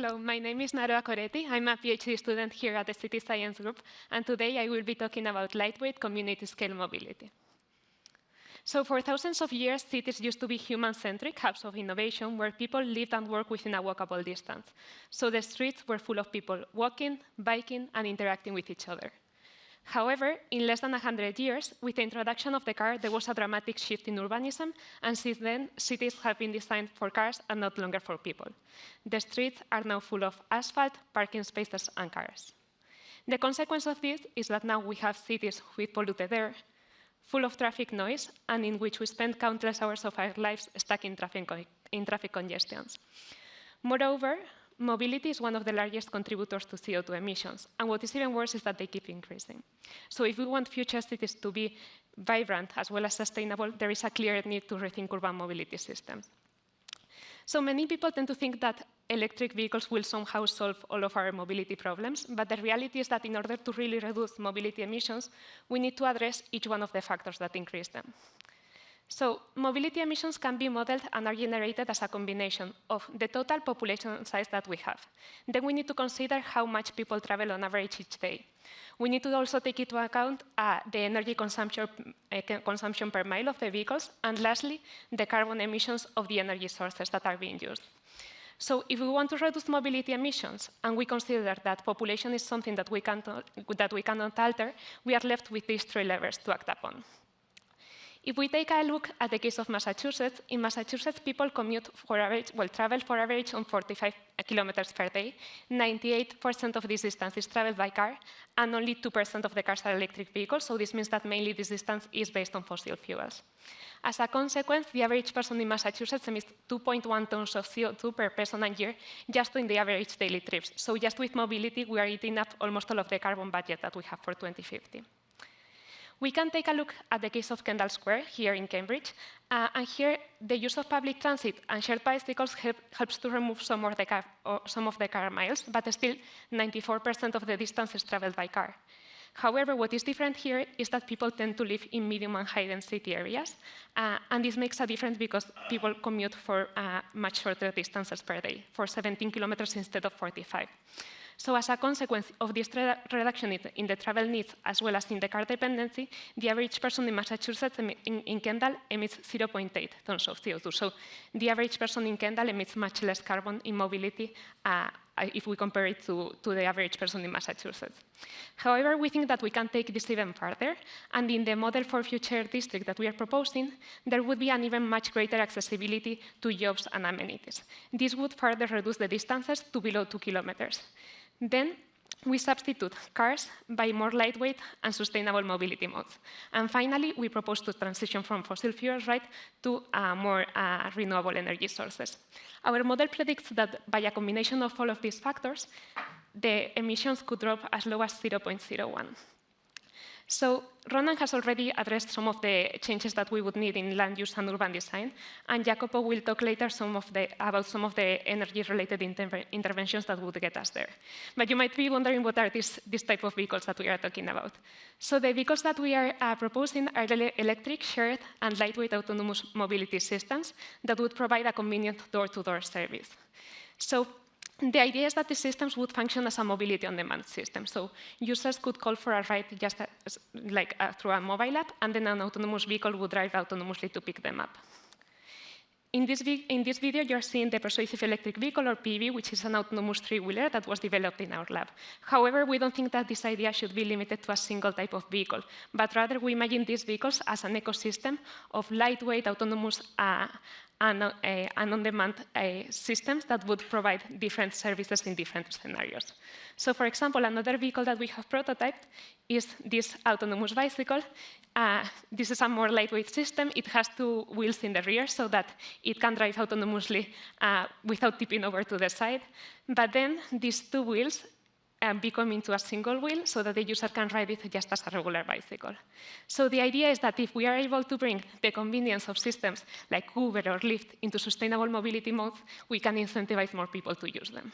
So my name is Naroa Coretti. I'm a PhD student here at the City Science Group, and today I will be talking about lightweight community-scale mobility. So for thousands of years, cities used to be human-centric hubs of innovation where people lived and worked within a walkable distance. So the streets were full of people walking, biking, and interacting with each other. However, in less than 100 years, with the introduction of the car, there was a dramatic shift in urbanism, and since then, cities have been designed for cars and not longer for people. The streets are now full of asphalt, parking spaces, and cars. The consequence of this is that now we have cities with polluted air, full of traffic noise, and in which we spend countless hours of our lives stuck in traffic congestions. Moreover, mobility is one of the largest contributors to CO2 emissions, and what is even worse is that they keep increasing. So if we want future cities to be vibrant as well as sustainable, there is a clear need to rethink urban mobility systems. So many people tend to think that electric vehicles will somehow solve all of our mobility problems, but the reality is that in order to really reduce mobility emissions, we need to address each one of the factors that increase them. So mobility emissions can be modeled and are generated as a combination of the total population size that we have. Then we need to consider how much people travel on average each day. We need to also take into account the energy consumption per mile of the vehicles, and lastly, the carbon emissions of the energy sources that are being used. So if we want to reduce mobility emissions, and we consider that population is something that we cannot alter, we are left with these three levers to act upon. If we take a look at the case of Massachusetts, in Massachusetts, people travel for average on 45 kilometers per day. 98% of this distance is traveled by car, and only 2% of the cars are electric vehicles, so this means that mainly this distance is based on fossil fuels. As a consequence, the average person in Massachusetts emits 2.1 tons of CO2 per person a year just in the average daily trips. So just with mobility, we are eating up almost all of the carbon budget that we have for 2050. We can take a look at the case of Kendall Square here in Cambridge, and here the use of public transit and shared bicycles helps to remove some of the car miles, but still 94% of the distance is traveled by car. However, what is different here is that people tend to live in medium and high density areas, and this makes a difference because people commute for much shorter distances per day, for 17 kilometers instead of 45. So as a consequence of this reduction in the travel needs as well as in the car dependency, the average person in Massachusetts in Kendall emits 0.8 tons of CO2. So the average person in Kendall emits much less carbon in mobility if we compare it to the average person in Massachusetts. However, we think that we can take this even further, and in the model for future district that we are proposing, there would be an even much greater accessibility to jobs and amenities. This would further reduce the distances to below 2 kilometers. Then we substitute cars by more lightweight and sustainable mobility modes. And finally, we propose to transition from fossil fuels to more renewable energy sources. Our model predicts that by a combination of all of these factors, the emissions could drop as low as 0.01. So Ronan has already addressed some of the changes that we would need in land use and urban design, and Jacopo will talk later about some of the energy-related interventions that would get us there. But you might be wondering what are these type of vehicles that we are talking about. So the vehicles that we are proposing are electric, shared, and lightweight autonomous mobility systems that would provide a convenient door-to-door service. So the idea is that the systems would function as a mobility-on-demand system. So users could call for a ride just through a mobile app, and then an autonomous vehicle would drive autonomously to pick them up. In this video, you're seeing the persuasive electric vehicle, or PEV, which is an autonomous three-wheeler that was developed in our lab. However, we don't think that this idea should be limited to a single type of vehicle, but rather we imagine these vehicles as an ecosystem of lightweight, autonomous, and on-demand systems that would provide different services in different scenarios. So for example, another vehicle that we have prototyped is this autonomous bicycle. This is a more lightweight system. It has 2 wheels in the rear so that it can drive autonomously without tipping over to the side. But then these 2 wheels become into a single wheel so that the user can ride it just as a regular bicycle. So the idea is that if we are able to bring the convenience of systems like Uber or Lyft into sustainable mobility modes, we can incentivize more people to use them.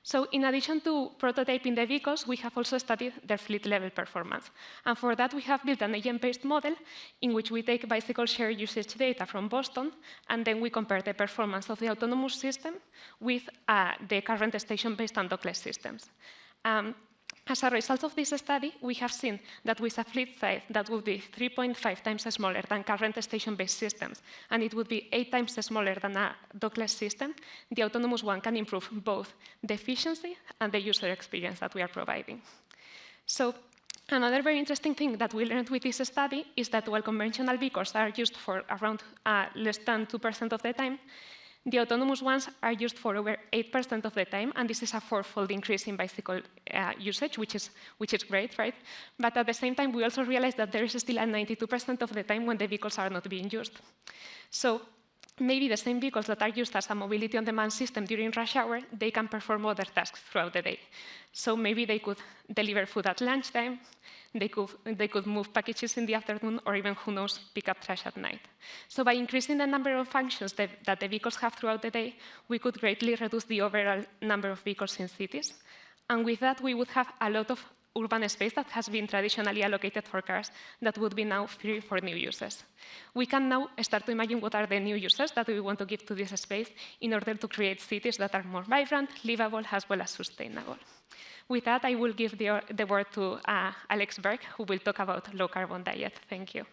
So in addition to prototyping the vehicles, we have also studied their fleet-level performance. And for that, we have built an agent-based model in which we take bicycle share usage data from Boston, and then we compare the performance of the autonomous system with the current station-based and dockless systems. As a result of this study, we have seen that with a fleet size that would be 3.5 times smaller than current station-based systems, and it would be 8 times smaller than a dockless system, the autonomous one can improve both the efficiency and the user experience that we are providing. So another very interesting thing that we learned with this study is that while conventional vehicles are used for around less than 2% of the time, the autonomous ones are used for over 8% of the time, and this is a fourfold increase in bicycle usage, which is great, right? But at the same time, we also realized that there is still a 92% of the time when the vehicles are not being used. So maybe the same vehicles that are used as a mobility-on-demand system during rush hour, they can perform other tasks throughout the day. So maybe they could deliver food at lunchtime, they could move packages in the afternoon, or even, who knows, pick up trash at night. So by increasing the number of functions that the vehicles have throughout the day, we could greatly reduce the overall number of vehicles in cities. And with that, we would have a lot of urban space that has been traditionally allocated for cars that would be now free for new users. We can now start to imagine what are the new uses that we want to give to this space in order to create cities that are more vibrant, livable, as well as sustainable. With that, I will give the word to Alex Berg, who will talk about low-carbon diet. Thank you.